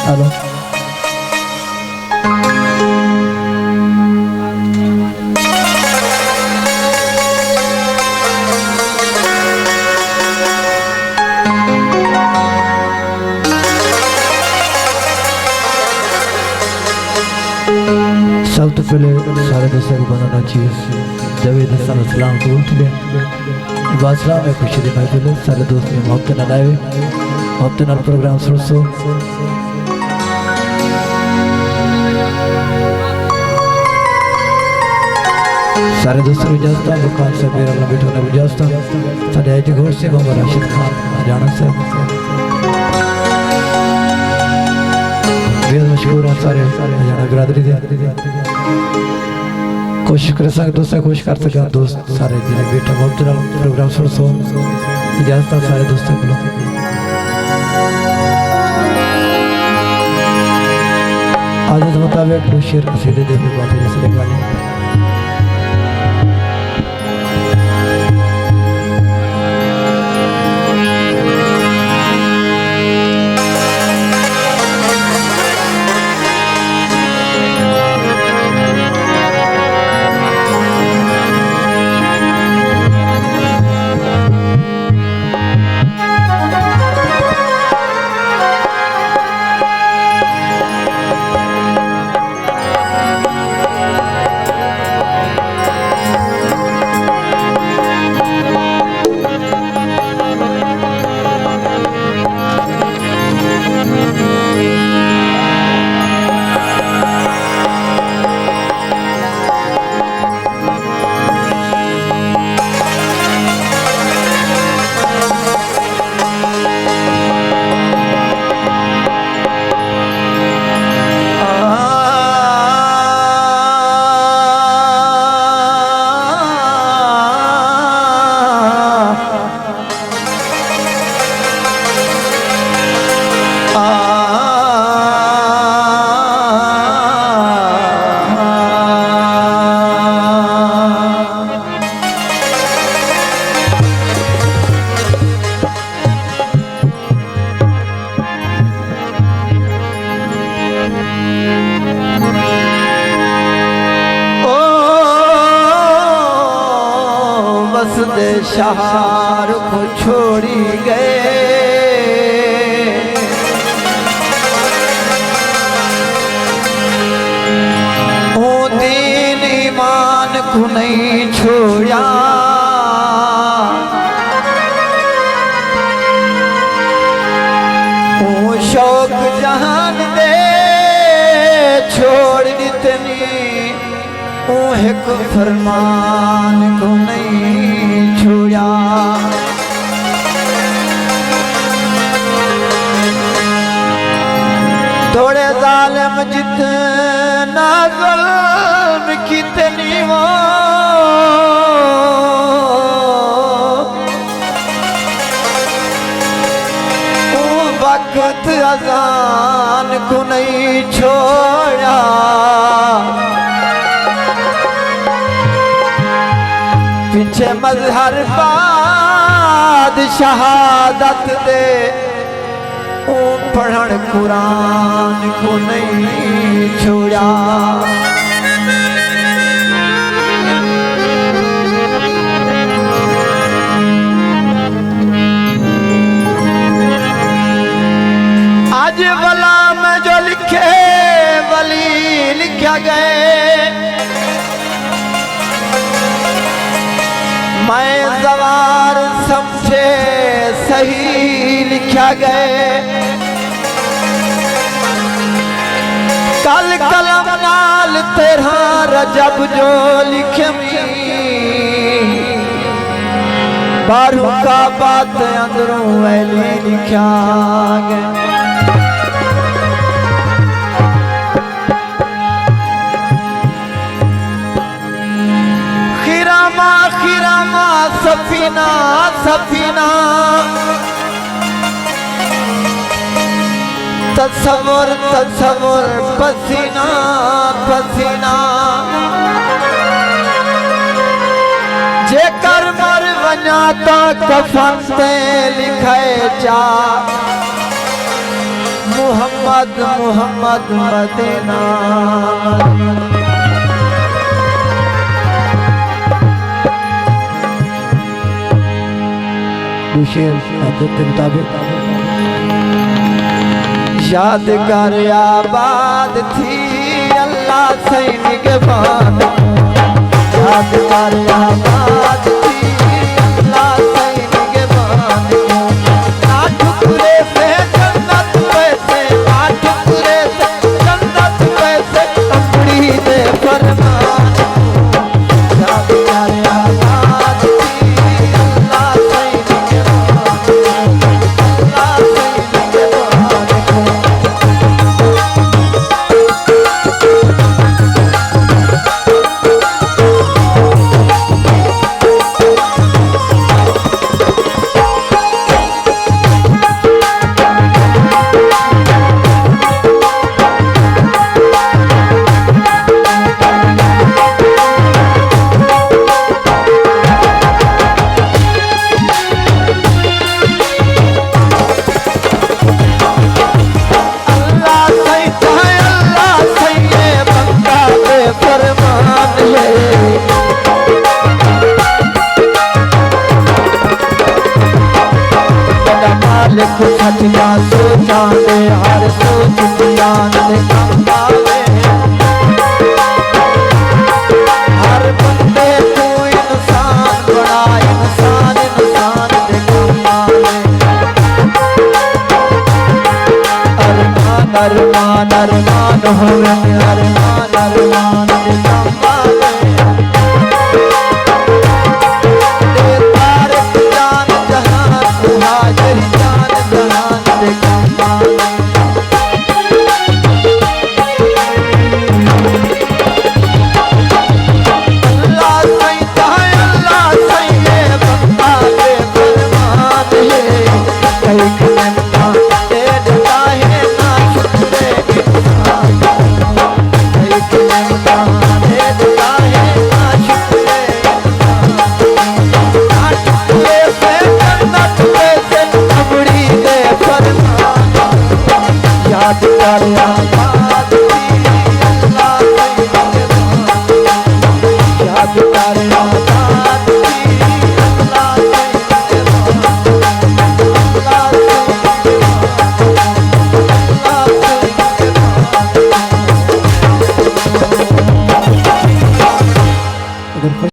Hello सब तो पहले सारे दोस्तों को बनाना चाहिए जब ये दस सलाम कबूल थे बादशाह में खुशी दी महफिल सारे दोस्त में मोहब्बत न लाए मोहब्बत न प्रोग्राम सुनो सारे दोस्तों को इजाजत दुकान से मेरा लंबी ठोना भी इजाजत सारे आई टी घोड़ से मोहम्मद राशिद खान जाना से बेहद मशहूर हैं सारे जाना बिरादरी दे कोशिश कर सक दोस्त खुश कर सक दोस्त सारे जिन्हें बेटा मोहब्बत प्रोग्राम सुन सो इजाजत सारे दोस्तों को आदत मुताबिक शेर कसीदे दे बातें जैसे गाने शहर को छोड़ी गए ओ दीन ईमान को नहीं छोड़ा ओ शौक जहान दे छोड़ दितनी ओ एक फरमान को नहीं छुया थोड़े जालिम जितना ज़ुल्म कितनी वो वक्त अज़ान को नहीं छोड़ा पीछे मजहर बाद शहादत दे ओ पढ़न कुरान को नहीं छोड़ा आज वला में जो लिखे वली लिखा गए मैं सवार समझे सही लिखा गए कल कलम नाल तेरा रजब जो लिखमी बारू का बात अंदरों वैली लिखा गए खिरामा सफीना सफीना तस्वुर तस्वुर पसीना पसीना जेकर मर वञा त कफन ते लिखे चा मोहम्मद मोहम्मद मदीना शेर हजरत के मुताबिक यादगार आबाद थी अल्लाह सैनिक बान यादगार आबाद थी अल्लाह सैनिक बान ना ठुकरे से जन्नत पैसे ना ठुकरे से जन्नत पैसे अपनी दे फरमान यादगार आबाद थी अल्लाह सैनिक बान अल्लाह सैनिक बान सच का सोचा दे हर सोच ज्ञान दे काम आवे हर बंदे को इंसान बड़ा इंसान इंसान दे काम आवे अरमान अरमान अरमान होवे अरमान अरमान दे काम आवे Come on.